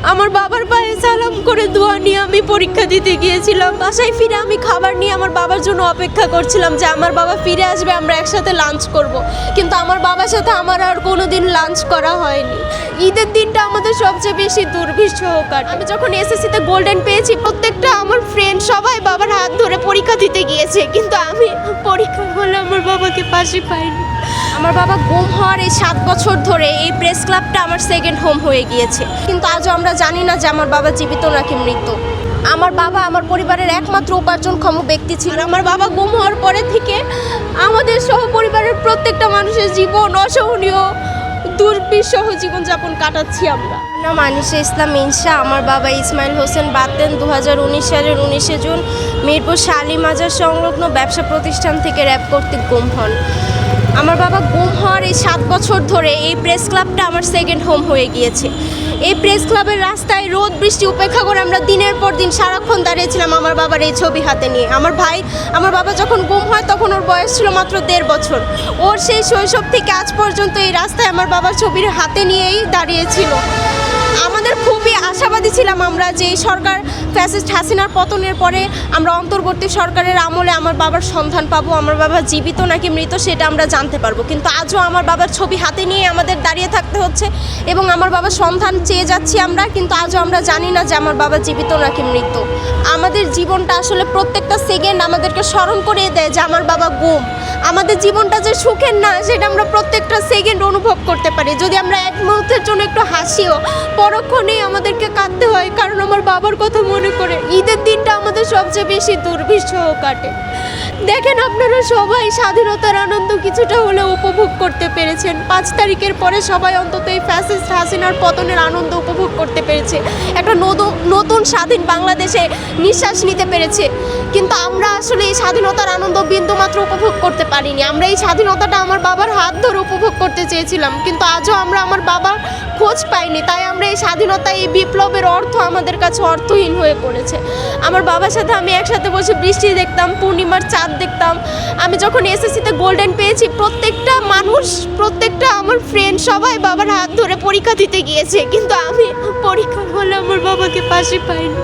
আমার বাবার পায়ে সালাম করে দোয়া নিয়ে আমি পরীক্ষা দিতে গিয়েছিলাম। বাসায় ফিরে আমি খাবার নিয়ে আমার বাবার জন্য অপেক্ষা করছিলাম যে আমার বাবা ফিরে আসবে, আমরা একসাথে লাঞ্চ করব। কিন্তু আমার বাবার সাথে আমার আর কোনোদিন লাঞ্চ করা হয়নি। ঈদের দিনটা আমাদের সবচেয়ে বেশি দুর্বিষহ কাটে। আমি যখন এসএসসিতে গোল্ডেন পেয়েছি, প্রত্যেকটা আমার ফ্রেন্ড সবাই বাবার হাত ধরে পরীক্ষা দিতে গিয়েছে, কিন্তু আমি পরীক্ষা হলে আমার বাবাকে পাশে পাইনি। আমার বাবা গুম হওয়ার এই 7 বছর ধরে এই প্রেস ক্লাবটা আমার সেকেন্ড হোম হয়ে গিয়েছে, কিন্তু আজও আমরা জানি না যে আমার বাবা জীবিত নাকি মৃত। আমার বাবা আমার পরিবারের একমাত্র উপার্জনক্ষম ব্যক্তি ছিল। আমার বাবা গুম হওয়ার পরে থেকে আমাদের সহ পরিবারের প্রত্যেকটা মানুষের জীবন অসহনীয় দুর্বিষহ জীবনযাপন কাটাচ্ছি আমরা। নাম আনিশা ইসলাম ইনশা। আমার বাবা ইসমাইল হোসেন বাতেন 2019 সালের 19 জুন মিরপুর শালী মাজার সংলগ্ন ব্যবসা প্রতিষ্ঠান থেকে র্যাব কর্তৃক গুম হন। আমার বাবা গুম হওয়ার এই 7 বছর ধরে এই প্রেস ক্লাবটা আমার সেকেন্ড হোম হয়ে গিয়েছে। এই প্রেস ক্লাবের রাস্তায় রোদ বৃষ্টি উপেক্ষা করে আমরা দিনের পর দিন সারাক্ষণ দাঁড়িয়েছিলাম আমার বাবার এই ছবি হাতে নিয়ে। আমার বাবা যখন গুম হয় তখন ওর বয়স ছিল মাত্র 1.5 বছর। ওর সেই শৈশব থেকে আজ পর্যন্ত এই রাস্তায় আমার বাবার ছবির হাতে নিয়েই দাঁড়িয়েছিল। আমাদের খুবই আশাবাদী ছিলাম আমরা যে এই সরকার ফ্যাসিস্ট হাসিনার পতনের পরে আমরা অন্তর্বর্তী সরকারের আমলে আমার বাবার সন্ধান পাবো, আমার বাবা জীবিত নাকি মৃত সেটা আমরা জানতে পারবো। কিন্তু আজও আমার বাবার ছবি হাতে নিয়ে আমাদের দাঁড়িয়ে থাকতে হচ্ছে এবং আমার বাবার সন্ধান চেয়ে যাচ্ছি আমরা, কিন্তু আজও আমরা জানি না যে আমার বাবা জীবিত নাকি মৃত। আমাদের জীবনটা আসলে প্রত্যেকটা সেকেন্ড আমাদেরকে স্মরণ করিয়ে দেয় যে আমার বাবা গুম। আমাদের জীবনটা যে সুখের না সেটা আমরা প্রত্যেকটা সেকেন্ড অনুভব করতে পারি। যদি আমরা এক মুহূর্তের জন্য একটু হাসিও, পরক্ষণেই আমাদেরকে কাঁদতে হয়, কারণ আমার বাবার কথা মনে করে। ঈদের দিনটা আমাদের সবচেয়ে বেশি দুর্বিষহ কাটে। দেখেন, আপনারা সবাই স্বাধীনতার আনন্দ কিছুটা হলেও উপভোগ করতে পেরেছেন। 5 তারিখের পরে সবাই অন্তত এই ফ্যাসিস্ট হাসিনার পতনের আনন্দ উপভোগ করতে পেরেছে, একটা নতুন স্বাধীন বাংলাদেশে নিঃশ্বাস নিতে পেরেছে। কিন্তু আমরা আসলে এই স্বাধীনতার আনন্দ বিন্দুমাত্র উপভোগ করতে পারিনি। আমরা এই স্বাধীনতাটা আমার বাবার হাত ধরে উপভোগ করতে চেয়েছিলাম, কিন্তু আজও আমরা আমার বাবার খোঁজ পাইনি। তাই আমরা এই স্বাধীনতা, এই বিপ্লবের অর্থ আমাদের কাছে অর্থহীন হয়ে পড়েছে। আমার বাবার সাথে আমি একসাথে বসে বৃষ্টি দেখতাম, পূর্ণিমার চাঁদ দেখতাম। আমি যখন এসএসসিতে গোল্ডেন পেয়েছি, প্রত্যেকটা আমার ফ্রেন্ড সবাই বাবার হাত ধরে পরীক্ষা দিতে গিয়েছে, কিন্তু আমি পরীক্ষা হলে আমার বাবাকে পাশে পাইনি।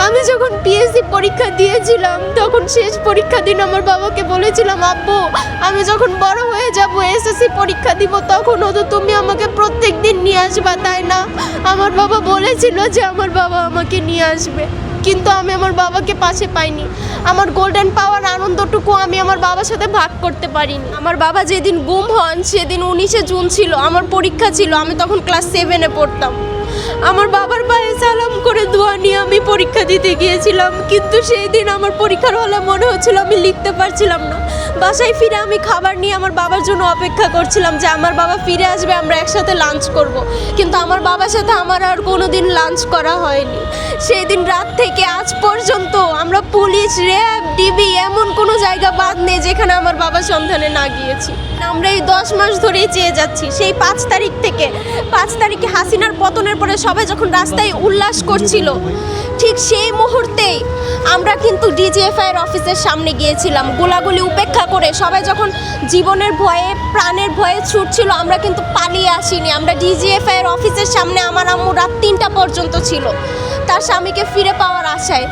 আমি যখন পিএসসি পরীক্ষা দিয়েছিলাম, তখন শেষ পরীক্ষা দিন আমার বাবাকে বলেছিলাম, আব্বু আমি যখন বড় হয়ে যাব এসএসসি পরীক্ষা দিব, তখনও তো তুমি আমাকে প্রত্যেক দিন নিয়ে আসবা, তাই না? আমার বাবা বলেছিল যে আমার বাবা আমাকে নিয়ে আসবে, কিন্তু আমি আমার বাবাকে পাশে পাইনি। আমার গোল্ডেন পাওয়ার আনন্দটুকু আমি আমার বাবার সাথে ভাগ করতে পারিনি। আমার বাবা যেদিন গুম হন সেদিন 19 জুন ছিল, আমার পরীক্ষা ছিল। আমি তখন ক্লাস 7-এ পড়তাম। আমার বাবার পায়ে সালাম করে দোয়া নিয়ে আমি পরীক্ষা দিতে গিয়েছিলাম, কিন্তু সেই দিন আমার পরীক্ষার হলে মনে হচ্ছিল আমি লিখতে পারছিলাম না। বাসায় ফিরে আমি খাবার নিয়ে আমার বাবার জন্য অপেক্ষা করছিলাম যে আমার বাবা ফিরে আসবে, আমরা একসাথে লাঞ্চ করব। কিন্তু আমার বাবার সাথে আমার আর কোনোদিন লাঞ্চ করা হয়নি। সেই দিন রাত থেকে আজ পর্যন্ত আমরা পুলিশ, র্যাব, ডিবি এমন কোনো জায়গা বাদ নেই যেখানে আমার বাবার সন্ধানে না গিয়েছি। আমরা এই 10 মাস ধরেই চেয়ে যাচ্ছি। সেই 5 তারিখে হাসিনার পতনের পরে সবাই যখন রাস্তায় উল্লাস করছিল, ঠিক সেই মুহূর্তেই আমরা কিন্তু ডিজিএফআইয়ের অফিসের সামনে গিয়েছিলাম। গোলাগুলি উপেক্ষা করে সবাই যখন জীবনের ভয়ে, প্রাণের ভয়ে ছুটছিল, আমরা কিন্তু পালিয়ে আসিনি। আমরা ডিজিএফআইয়ের অফিসের সামনে আমার আম্মু রাত 3টা পর্যন্ত ছিল তার স্বামীকে ফিরে পাওয়ার আশায়।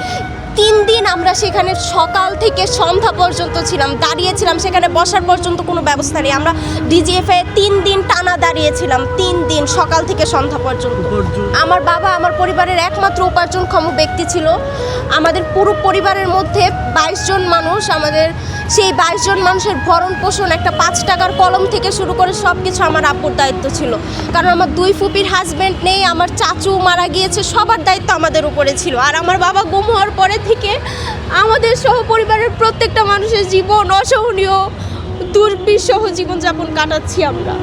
3 দিন আমরা সেখানে সকাল থেকে সন্ধ্যা পর্যন্ত ছিলাম, দাঁড়িয়েছিলাম। সেখানে বসার পর্যন্ত কোনো ব্যবস্থা নেই। আমরা ডিজিএফআই 3 দিন টানা দাঁড়িয়েছিলাম, 3 দিন সকাল থেকে সন্ধ্যা পর্যন্ত। আমার বাবা আমার পরিবারের একমাত্র উপার্জনক্ষম ব্যক্তি ছিল। আমাদের পুরো পরিবারের মধ্যে 22 জন মানুষ। আমাদের সেই 22 জন মানুষের ভরণ পোষণ, একটা 5 টাকার কলম থেকে শুরু করে সব কিছু আমার আব্বুর দায়িত্ব ছিল। কারণ আমার 2 ফুপির হাজব্যান্ড নেই, আমার চাচু মারা গিয়েছে, সবার দায়িত্ব আমাদের উপরে ছিল। আর আমার বাবা গুম হওয়ার পরে থেকে আমাদের সহ পরিবারের প্রত্যেকটা মানুষের জীবন অসহনীয় দুর্বিষহ জীবনযাপন কাটাচ্ছি আমরা।